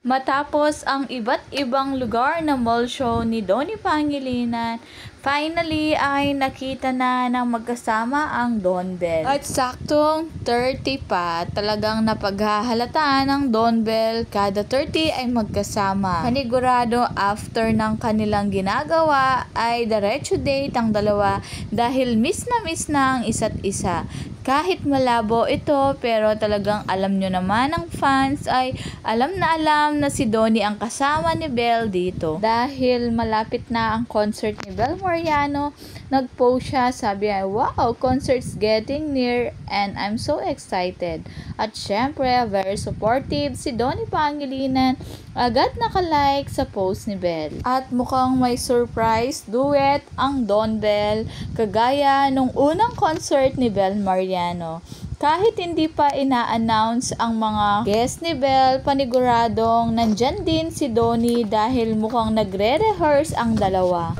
Matapos ang iba't ibang lugar na mall show ni Donnie Pangilinan, finally ay nakita na ng magkasama ang Don Bell. At saktong 30 pa, talagang napaghahalata ng Don Bell, kada 30 ay magkasama. Panigurado after ng kanilang ginagawa ay diretso date ang dalawa dahil miss na ang isa't isa. Kahit malabo ito, pero talagang alam nyo naman ang fans ay alam na si Donnie ang kasama ni Bell dito. Dahil malapit na ang concert ni Bell Mariano, nag-post siya, sabi ay, wow, concert's getting near and I'm so excited. At syempre, very supportive si Donnie Pangilinan, agad nakalike sa post ni Bell. At mukhang may surprise duet ang Don Bell, kagaya nung unang concert ni Bell Mariano. Kahit hindi pa ina-announce ang mga guest ni Bell, paniguradong nandyan din si Donnie dahil mukhang nagre-rehearse ang dalawa.